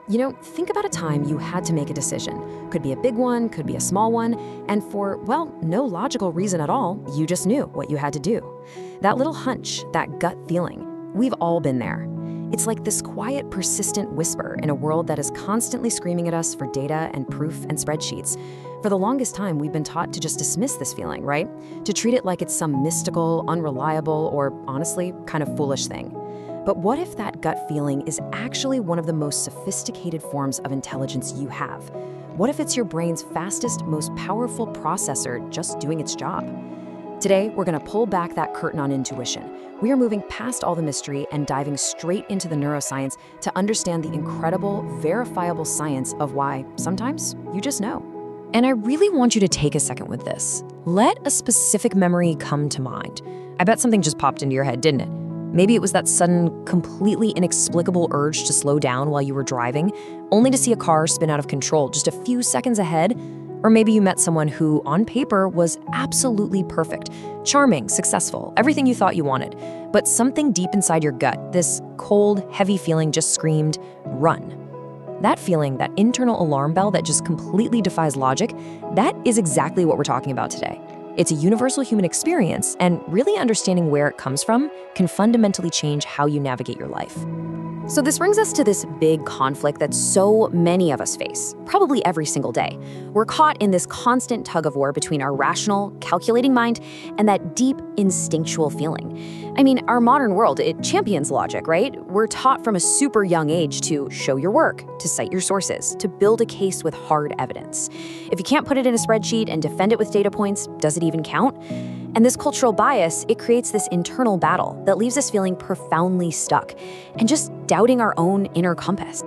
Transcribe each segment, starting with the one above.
Think about a time you had to make a decision. Could be a big one, could be a small one, and for, well, no logical reason at all, you just knew what you had to do. That little hunch, that gut feeling, we've all been there. It's like this quiet, persistent whisper in a world that is constantly screaming at us for data and proof and spreadsheets. For the longest time, we've been taught to just dismiss this feeling, right? To treat it like it's some mystical, unreliable, or honestly, kind of foolish thing. But what if that gut feeling is actually one of the most sophisticated forms of intelligence you have? What if it's your brain's fastest, most powerful processor just doing its job? Today, we're going to pull back that curtain on intuition. We are moving past all the mystery and diving straight into the neuroscience to understand the incredible, verifiable science of why sometimes you just know. And I really want you to take a second with this. Let a specific memory come to mind. I bet something just popped into your head, didn't it? Maybe it was that sudden, completely inexplicable urge to slow down while you were driving, only to see a car spin out of control just a few seconds ahead. Or maybe you met someone who, on paper, was absolutely perfect, charming, successful, everything you thought you wanted. But something deep inside your gut, this cold, heavy feeling just screamed, run. That feeling, that internal alarm bell that just completely defies logic, that is exactly what we're talking about today. It's a universal human experience, and really understanding where it comes from can fundamentally change how you navigate your life. So this brings us to this big conflict that so many of us face, probably every single day. We're caught in this constant tug of war between our rational, calculating mind and that deep, instinctual feeling. I mean, our modern world, it champions logic, right? We're taught from a super young age to show your work, to cite your sources, to build a case with hard evidence. If you can't put it in a spreadsheet and defend it with data points, does it even count? And this cultural bias, it creates this internal battle that leaves us feeling profoundly stuck and just doubting our own inner compass.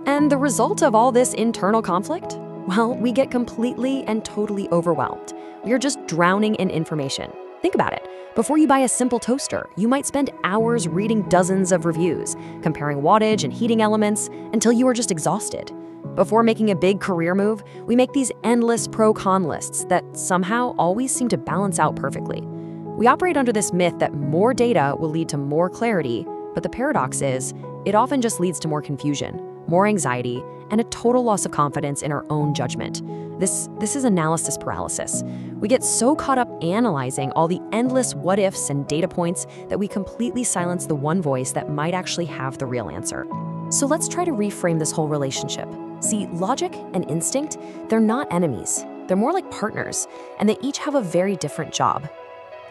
And the result of all this internal conflict? Well, we get completely and totally overwhelmed. We're just drowning in information. Think about it. Before you buy a simple toaster, you might spend hours reading dozens of reviews, comparing wattage and heating elements until you are just exhausted. Before making a big career move, we make these endless pro-con lists that somehow always seem to balance out perfectly. We operate under this myth that more data will lead to more clarity, but the paradox is, it often just leads to more confusion, more anxiety, and a total loss of confidence in our own judgment. This is analysis paralysis. We get so caught up analyzing all the endless what-ifs and data points that we completely silence the one voice that might actually have the real answer. So let's try to reframe this whole relationship. See, logic and instinct, they're not enemies. They're more like partners, and they each have a very different job.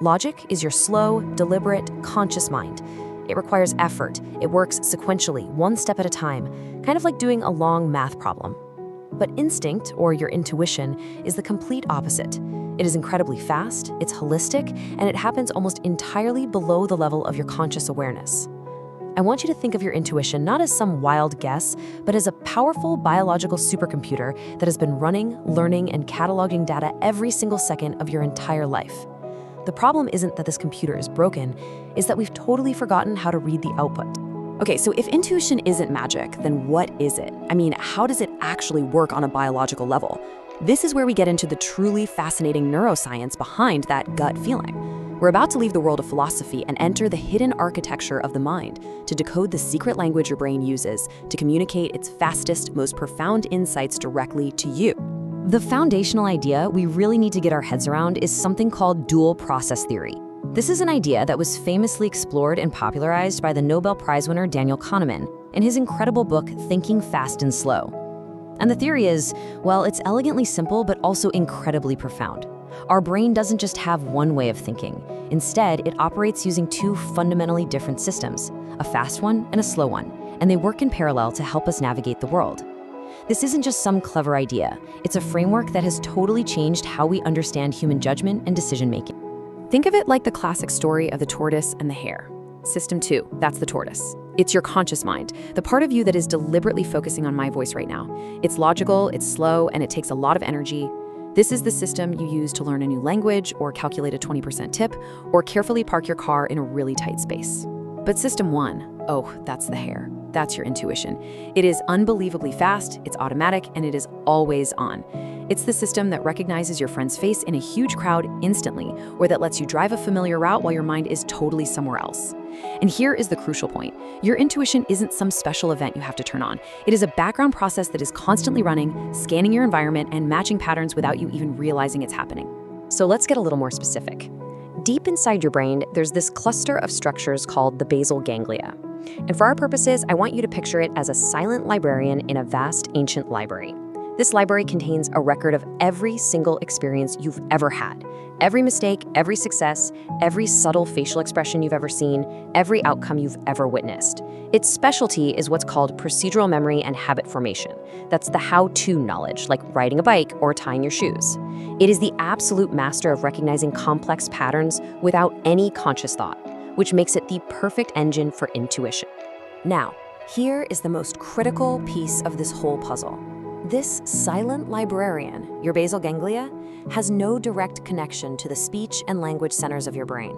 Logic is your slow, deliberate, conscious mind. It requires effort. It works sequentially, one step at a time, kind of like doing a long math problem. But instinct, or your intuition, is the complete opposite. It is incredibly fast, it's holistic, and it happens almost entirely below the level of your conscious awareness. I want you to think of your intuition not as some wild guess, but as a powerful biological supercomputer that has been running, learning, and cataloging data every single second of your entire life. The problem isn't that this computer is broken, it's that we've totally forgotten how to read the output. Okay, so if intuition isn't magic, then what is it? I mean, how does it actually work on a biological level? This is where we get into the truly fascinating neuroscience behind that gut feeling. We're about to leave the world of philosophy and enter the hidden architecture of the mind to decode the secret language your brain uses to communicate its fastest, most profound insights directly to you. The foundational idea we really need to get our heads around is something called dual process theory. This is an idea that was famously explored and popularized by the Nobel Prize winner Daniel Kahneman in his incredible book, Thinking Fast and Slow. And the theory is, well, it's elegantly simple, but also incredibly profound. Our brain doesn't just have one way of thinking. Instead, it operates using two fundamentally different systems, a fast one and a slow one, and they work in parallel to help us navigate the world. This isn't just some clever idea. It's a framework that has totally changed how we understand human judgment and decision-making. Think of it like the classic story of the tortoise and the hare. System 2, that's the tortoise. It's your conscious mind, the part of you that is deliberately focusing on my voice right now. It's logical, it's slow, and it takes a lot of energy. This is the system you use to learn a new language, or calculate a 20% tip, or carefully park your car in a really tight space. But system 1, oh, that's the hare. That's your intuition. It is unbelievably fast, it's automatic, and it is always on. It's the system that recognizes your friend's face in a huge crowd instantly, or that lets you drive a familiar route while your mind is totally somewhere else. And here is the crucial point. Your intuition isn't some special event you have to turn on. It is a background process that is constantly running, scanning your environment and matching patterns without you even realizing it's happening. So let's get a little more specific. Deep inside your brain, there's this cluster of structures called the basal ganglia. And for our purposes, I want you to picture it as a silent librarian in a vast ancient library. This library contains a record of every single experience you've ever had. Every mistake, every success, every subtle facial expression you've ever seen, every outcome you've ever witnessed. Its specialty is what's called procedural memory and habit formation. That's the how-to knowledge, like riding a bike or tying your shoes. It is the absolute master of recognizing complex patterns without any conscious thought, which makes it the perfect engine for intuition. Now, here is the most critical piece of this whole puzzle. This silent librarian, your basal ganglia, has no direct connection to the speech and language centers of your brain.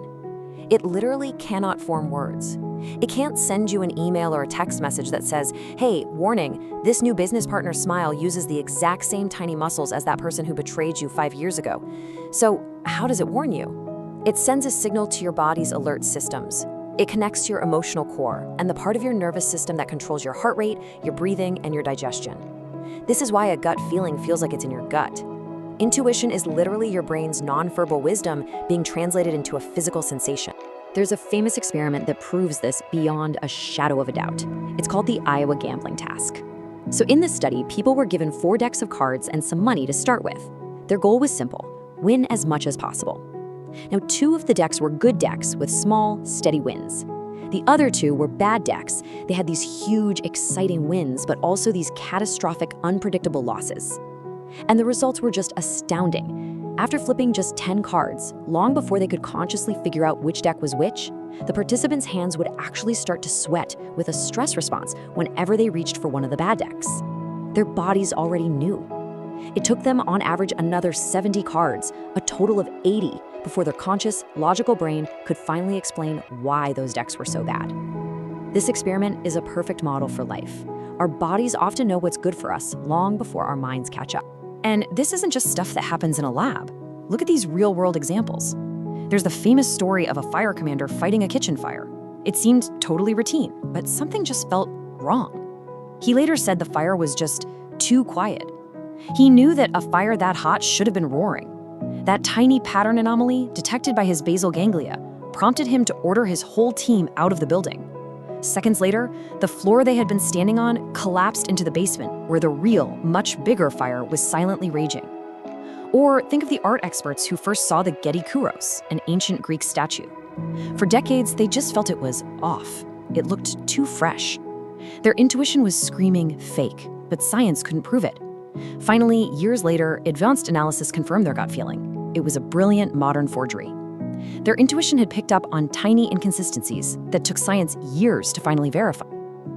It literally cannot form words. It can't send you an email or a text message that says, "Hey, warning, this new business partner's smile uses the exact same tiny muscles as that person who betrayed you 5 years ago." So, how does it warn you? It sends a signal to your body's alert systems. It connects to your emotional core and the part of your nervous system that controls your heart rate, your breathing, and your digestion. This is why a gut feeling feels like it's in your gut. Intuition is literally your brain's nonverbal wisdom being translated into a physical sensation. There's a famous experiment that proves this beyond a shadow of a doubt. It's called the Iowa gambling task. So in this study, people were given 4 decks of cards and some money to start with. Their goal was simple: win as much as possible. Now, 2 of the decks were good decks with small, steady wins. The other 2 were bad decks. They had these huge, exciting wins, but also these catastrophic, unpredictable losses. And the results were just astounding. After flipping just 10 cards, long before they could consciously figure out which deck was which, the participants' hands would actually start to sweat with a stress response whenever they reached for one of the bad decks. Their bodies already knew. It took them, on average, another 70 cards, a total of 80, before their conscious, logical brain could finally explain why those decks were so bad. This experiment is a perfect model for life. Our bodies often know what's good for us long before our minds catch up. And this isn't just stuff that happens in a lab. Look at these real-world examples. There's the famous story of a fire commander fighting a kitchen fire. It seemed totally routine, but something just felt wrong. He later said the fire was just too quiet. He knew that a fire that hot should have been roaring. That tiny pattern anomaly, detected by his basal ganglia, prompted him to order his whole team out of the building. Seconds later, the floor they had been standing on collapsed into the basement, where the real, much bigger fire was silently raging. Or think of the art experts who first saw the Getty Kouros, an ancient Greek statue. For decades, they just felt it was off. It looked too fresh. Their intuition was screaming fake, but science couldn't prove it. Finally, years later, advanced analysis confirmed their gut feeling. It was a brilliant modern forgery. Their intuition had picked up on tiny inconsistencies that took science years to finally verify.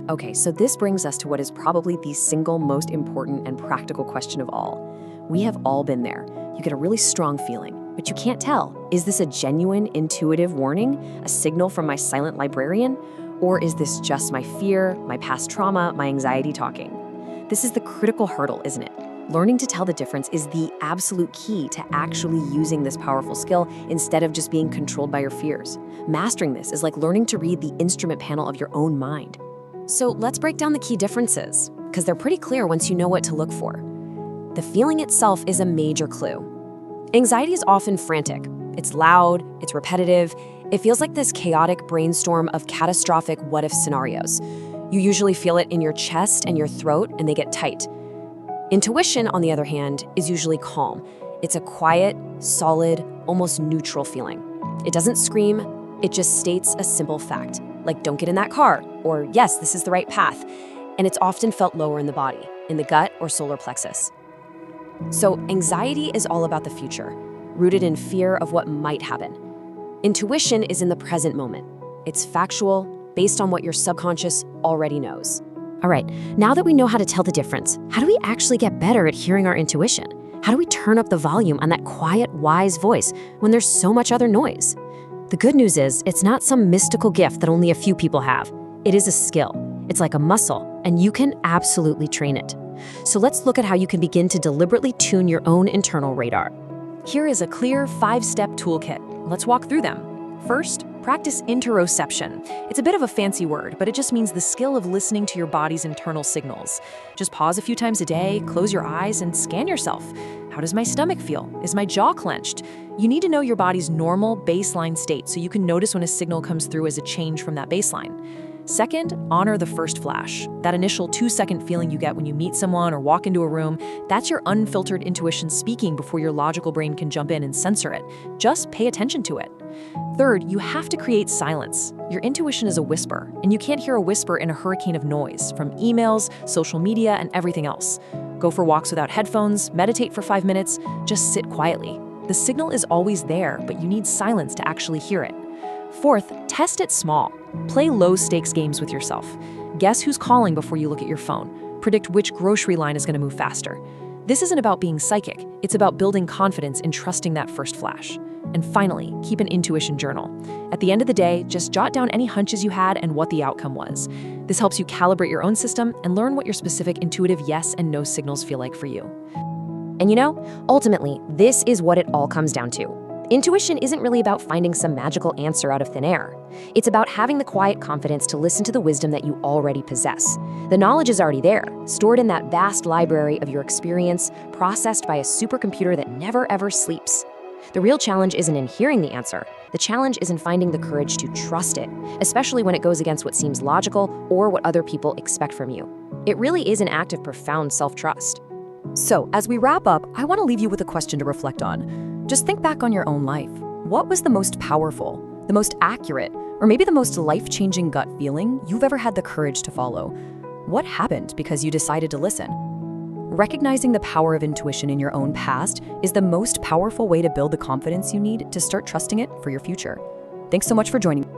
Okay, so this brings us to what is probably the single most important and practical question of all. We have all been there. You get a really strong feeling, but you can't tell. Is this a genuine intuitive warning, a signal from my silent librarian? Or is this just my fear, my past trauma, my anxiety talking? This is the critical hurdle, isn't it? Learning to tell the difference is the absolute key to actually using this powerful skill instead of just being controlled by your fears. Mastering this is like learning to read the instrument panel of your own mind. So let's break down the key differences, because they're pretty clear once you know what to look for. The feeling itself is a major clue. Anxiety is often frantic. It's loud, it's repetitive. It feels like this chaotic brainstorm of catastrophic what-if scenarios. You usually feel it in your chest and your throat, and they get tight. Intuition, on the other hand, is usually calm. It's a quiet, solid, almost neutral feeling. It doesn't scream, it just states a simple fact, like don't get in that car, or yes, this is the right path. And it's often felt lower in the body, in the gut or solar plexus. So anxiety is all about the future, rooted in fear of what might happen. Intuition is in the present moment. It's factual, based on what your subconscious already knows. All right, now that we know how to tell the difference, how do we actually get better at hearing our intuition? How do we turn up the volume on that quiet, wise voice when there's so much other noise? The good news is, it's not some mystical gift that only a few people have. It is a skill. It's like a muscle, and you can absolutely train it. So let's look at how you can begin to deliberately tune your own internal radar. Here is a clear 5-step toolkit. Let's walk through them. First, practice interoception. It's a bit of a fancy word, but it just means the skill of listening to your body's internal signals. Just pause a few times a day, close your eyes, and scan yourself. How does my stomach feel? Is my jaw clenched? You need to know your body's normal baseline state so you can notice when a signal comes through as a change from that baseline. Second, honor the first flash. That initial 2-second feeling you get when you meet someone or walk into a room, that's your unfiltered intuition speaking before your logical brain can jump in and censor it. Just pay attention to it. Third, you have to create silence. Your intuition is a whisper, and you can't hear a whisper in a hurricane of noise from emails, social media, and everything else. Go for walks without headphones, meditate for 5 minutes, just sit quietly. The signal is always there, but you need silence to actually hear it. Fourth, test it small. Play low-stakes games with yourself. Guess who's calling before you look at your phone. Predict which grocery line is going to move faster. This isn't about being psychic. It's about building confidence in trusting that first flash. And finally, keep an intuition journal. At the end of the day, just jot down any hunches you had and what the outcome was. This helps you calibrate your own system and learn what your specific intuitive yes and no signals feel like for you. And ultimately, this is what it all comes down to. Intuition isn't really about finding some magical answer out of thin air. It's about having the quiet confidence to listen to the wisdom that you already possess. The knowledge is already there, stored in that vast library of your experience, processed by a supercomputer that never ever sleeps. The real challenge isn't in hearing the answer. The challenge is in finding the courage to trust it, especially when it goes against what seems logical or what other people expect from you. It really is an act of profound self-trust. So, as we wrap up, I want to leave you with a question to reflect on. Just think back on your own life. What was the most powerful, the most accurate, or maybe the most life-changing gut feeling you've ever had the courage to follow? What happened because you decided to listen? Recognizing the power of intuition in your own past is the most powerful way to build the confidence you need to start trusting it for your future. Thanks so much for joining me.